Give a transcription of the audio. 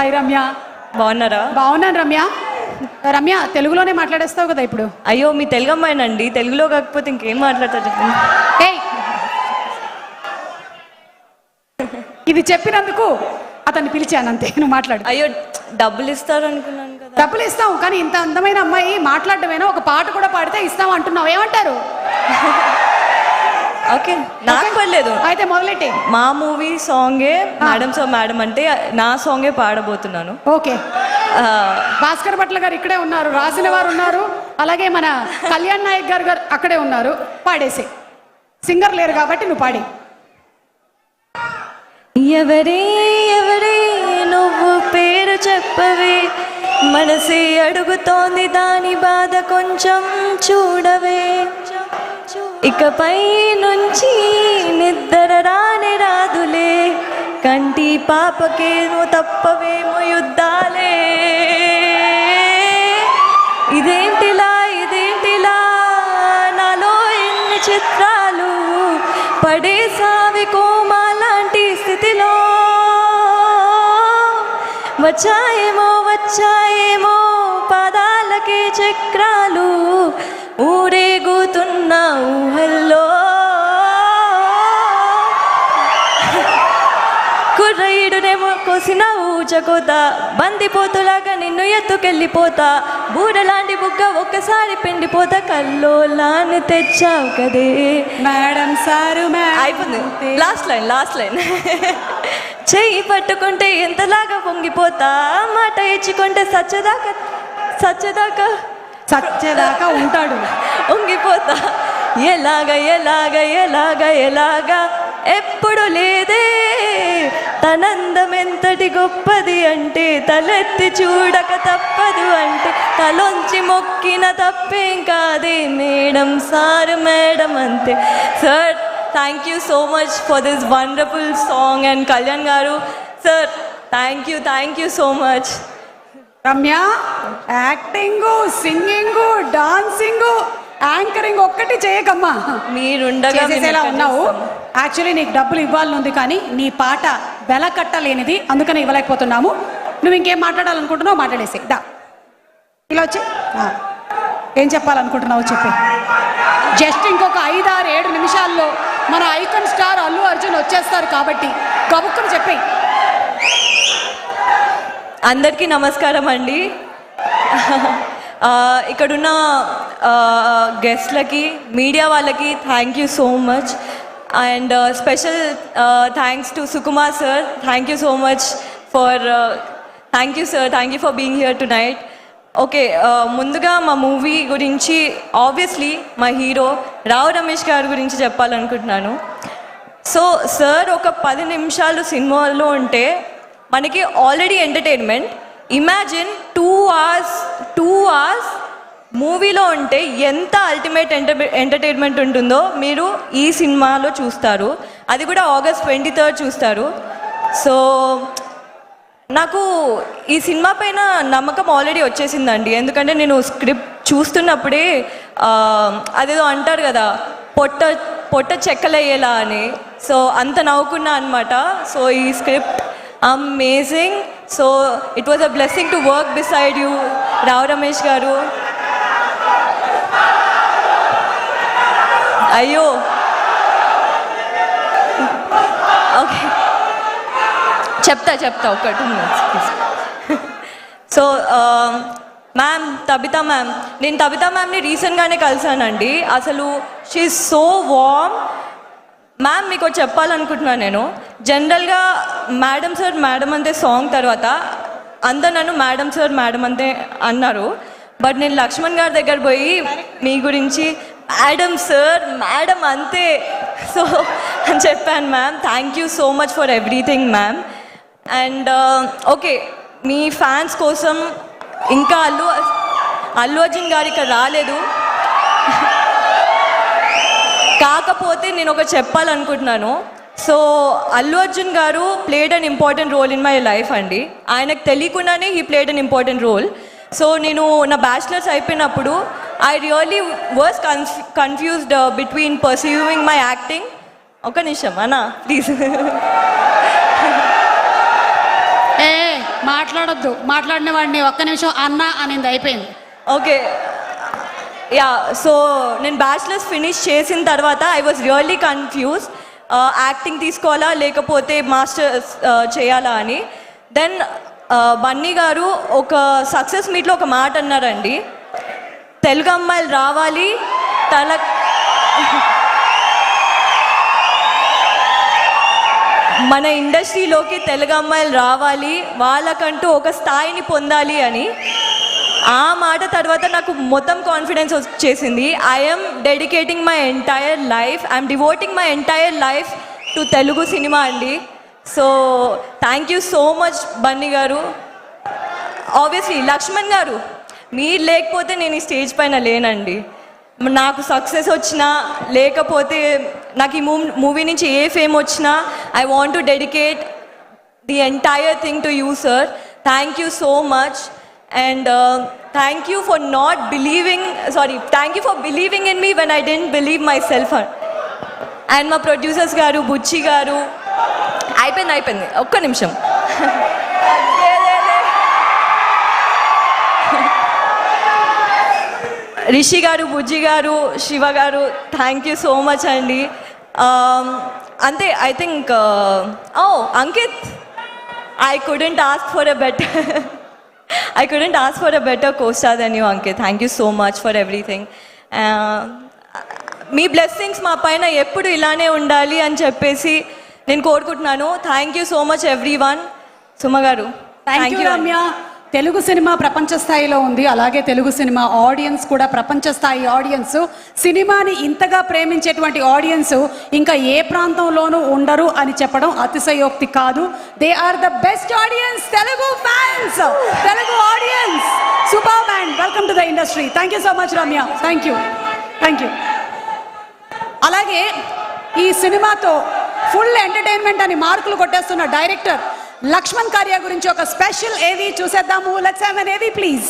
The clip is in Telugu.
హాయ్ రమ్య. బాగున్నారా? బాగున్నాను రమ్య. రమ్య తెలుగులోనే మాట్లాడేస్తావు కదా ఇప్పుడు. అయ్యో మీ తెలుగు అమ్మాయినండి, తెలుగులో కాకపోతే ఇంకేం మాట్లాడతా చెప్పండి. ఏయ్, ఇది చెప్పినందుకు అతన్ని పిలిచానంతే, నువ్వు మాట్లాడు. అయ్యో డబ్బులు ఇస్తారు అనుకున్నాను కదా. డబ్బులు ఇస్తాం, కానీ ఇంత అందమైన అమ్మాయి మాట్లాడటమేనా, ఒక పాట కూడా పాడితే ఇస్తాం అంటున్నావు, ఏమంటారు? ఓకే, నాకు పర్లేదు. అయితే మొదలెట్టి. మా మూవీ సాంగే మేడం సో మేడం అంటే నా సాంగే పాడబోతున్నాను. ఓకే. భాస్కర్ భట్ల గారు ఇక్కడే ఉన్నారు, రాసిన వారు ఉన్నారు, అలాగే మన కళ్యాణ్ నాయక్ గారు అక్కడే ఉన్నారు. పాడేసి, సింగర్ లేరు కాబట్టి నువ్వు పాడి. ఎవరే ఎవరే నువ్వు పేరు చెప్పవే, మనసే అడుగుతోంది దాని బాధ కొంచెం చూడవే, ఇకపై నుంచి నిద్ర రాని రాదులే, కంటి పాపకేమో తప్పవేమో యుద్ధాలే, ఇదేంటిలా ఇదేంటిలా నాలో ఎన్ని చిత్రాలు పడేసావి కోమాలాంటి స్థితిలో, వచ్చాయేమో వచ్చాయేమో పాదాలకే చక్రాలు ఊరేగుతున్న ఊహల్లో, కుర్రయ్యుడునేమో కోసిన ఊచకోత, బందిపోతులాగా నిన్ను ఎత్తుకెళ్ళిపోతా, బూరెలాంటి బుగ్గ ఒక్కసారి పిండిపోతా, కల్లోలాన్ని తెచ్చావు కదే మేడం సారు. అయిపోయింది, లాస్ట్ లైన్. చెయ్యి పట్టుకుంటే ఎంతలాగా పొంగిపోతా, మాట ఇచ్చుకుంటే సచ్చదాకా ఉంటాడు, ఉంగిపోతా, ఎలాగా ఎలాగా ఎలాగా ఎలాగా ఎప్పుడు లేదే, తనందం ఎంతటి గొప్పది అంటే తలెత్తి చూడక తప్పదు అంటే, తలొంచి మొక్కిన తప్పేం కాదే మేడం సారు మేడం అంతే. Sir, thank you so much for this wonderful song. And Kalyan గారు sir, thank you so much. Ramya, acting, singing, dancing, anchoring ఒక్కటి చేయకమ్మా, మీరుండగా ఉన్నావు. యాక్చువల్లీ నీకు డబ్బులు ఇవ్వాలని ఉంది, కానీ నీ పాట వెల కట్టలేనిది, అందుకని ఇవ్వలేకపోతున్నాము. నువ్వు ఇంకేం మాట్లాడాలనుకుంటున్నావు మాట్లాడేసి దా, ఇలా వచ్చి ఏం చెప్పాలనుకుంటున్నావు చెప్పి. జస్ట్ ఇంకొక 5-6-7 నిమిషాల్లో మన ఐకాన్ స్టార్ అల్లు అర్జున్ వచ్చేస్తారు కాబట్టి గబుక్కుని చెప్పి. అందరికీ నమస్కారం అండి. ఇక్కడున్న గెస్ట్లకి, మీడియా వాళ్ళకి thank you so much. And special thanks to Sukumar sir. Thank you so much for thank you for being here tonight. Okay, ముందుగా మా మూవీ గురించి ఆబ్వియస్లీ మా హీరో రావు రమేష్ గారి గురించి చెప్పాలనుకుంటున్నాను. సో సార్ ఒక 10 నిమిషాలు సినిమాలో ఉంటే మనకి ఆల్రెడీ ఎంటర్టైన్మెంట్. ఇమాజిన్ 2 hours మూవీలో ఉంటే ఎంత అల్టిమేట్ ఎంటర్టైన్మెంట్ ఉంటుందో మీరు ఈ సినిమాలో చూస్తారు. అది కూడా August 23rd చూస్తారు. సో నాకు ఈ సినిమా పైన నమ్మకం ఆల్రెడీ వచ్చేసిందండి. ఎందుకంటే నేను స్క్రిప్ట్ చూస్తున్నప్పుడే అదేదో అంటారు కదా, పొట్ట చెక్కలయ్యేలా అని. సో అంత నవ్వుకున్నా అనమాట. సో ఈ script amazing. So it was a blessing to work beside you Rao Ramesh గారు. అయ్యో, ఓకే, చెప్తా ఒక 2 minutes. So ma'am, Tabitha ma'am, నేను తబితా మ్యామ్ని రీసెంట్గానే కలిసానండి. అసలు she is so warm. Ma'am, మీకు చెప్పాలనుకుంటున్నాను, నేను జనరల్గా మేడం సార్ మేడం అంతే సాంగ్ తర్వాత అందరు నన్ను మేడం సార్ మేడం అంతే అన్నారు. బట్ నేను లక్ష్మణ్ గారి దగ్గర పోయి మీ గురించి మేడం సార్ మేడం అంతే సో అని చెప్పాను. Ma'am, thank you so much for everything ma'am. And okay, me fans కోసం ఇంకా అల్లు అర్జున్ గారు ఇక్కడ రాలేదు, కాకపోతే నేను ఒక చెప్పాలనుకుంటున్నాను. సో అల్లు అర్జున్ గారు played an important role in my life అండి. ఆయనకు తెలియకుండానే he played an important role. So నేను నా బ్యాచిలర్స్ అయిపోయినప్పుడు I really was confused between pursuing my acting. ఒక నిమిషం అన్నా ప్లీజ్. మాట్లాడొద్దు, మాట్లాడిన వాడిని ఒక్క నిమిషం అన్న అనింది, అయిపోయింది. ఓకే యా, సో నేను బ్యాచిలర్స్ ఫినిష్ చేసిన తర్వాత I was really confuse, acting తీసుకోవాలా లేకపోతే మాస్టర్స్ చేయాలా అని. దెన్ బన్నీ గారు ఒక సక్సెస్ మీట్లో ఒక మాట అన్నారండి, తెలుగు అమ్మాయిలు రావాలి మన ఇండస్ట్రీలోకి తెలుగు అమ్మాయిలు రావాలి, వాళ్ళకంటూ ఒక స్థాయిని పొందాలి అని. ఆ మాట తర్వాత నాకు మొత్తం కాన్ఫిడెన్స్ వచ్చేసింది. I'm dedicating my entire life, I'm devoting my entire life to Telugu cinema అండి. So thank you so much Bunny గారు. ఆబ్వియస్లీ లక్ష్మణ్ గారు, మీరు లేకపోతే నేను ఈ స్టేజ్ పైన లేనండి. నాకు సక్సెస్ వచ్చినా లేకపోతే నాకు ఈ మూవీ నుంచి ఏ ఫేమ్ వచ్చినా I want to dedicate the entire thing to you sir. Thank you so much and thank you for not believing, thank you for believing in me when I didn't believe myself. And మా ప్రొడ్యూసర్స్ గారు, బుచ్చి గారు, అయిపోయింది ఒక్క నిమిషం. రిషి గారు, బుజ్జి గారు, శివ గారు, థ్యాంక్ యూ సో మచ్ అండి. అంతే, I think Ankit, I couldn't ask for a better co-star than you, Ankit. Thank you so much for everything. మీ బ్లెస్సింగ్స్ మా పైన ఎప్పుడు ఇలానే ఉండాలి అని చెప్పేసి నేను కోరుకుంటున్నాను. Thank you so much everyone. Suma గారు, thank you Ramya. Telugu cinema ప్రపంచ స్థాయిలో ఉంది, అలాగే తెలుగు సినిమా ఆడియన్స్ కూడా ప్రపంచ స్థాయి ఆడియన్స్. సినిమాని ఇంతగా ప్రేమించేటువంటి ఆడియన్స్ ఇంకా ఏ ప్రాంతంలోనూ ఉండరు అని చెప్పడం అతిశయోక్తి కాదు. They are the best audience, Telugu fans, Telugu audience. Super man, welcome to the industry. Thank you so much Ramya, thank you. అలాగే ఈ సినిమాతో ఫుల్ ఎంటర్టైన్మెంట్ అని మార్కులు కొట్టేస్తున్న డైరెక్టర్ లక్ష్మణ్ కార్య గురించి ఒక స్పెషల్ ఏవి చూసేద్దాము. లెట్స్ హావ్ ఎన్ ఏవి ప్లీజ్.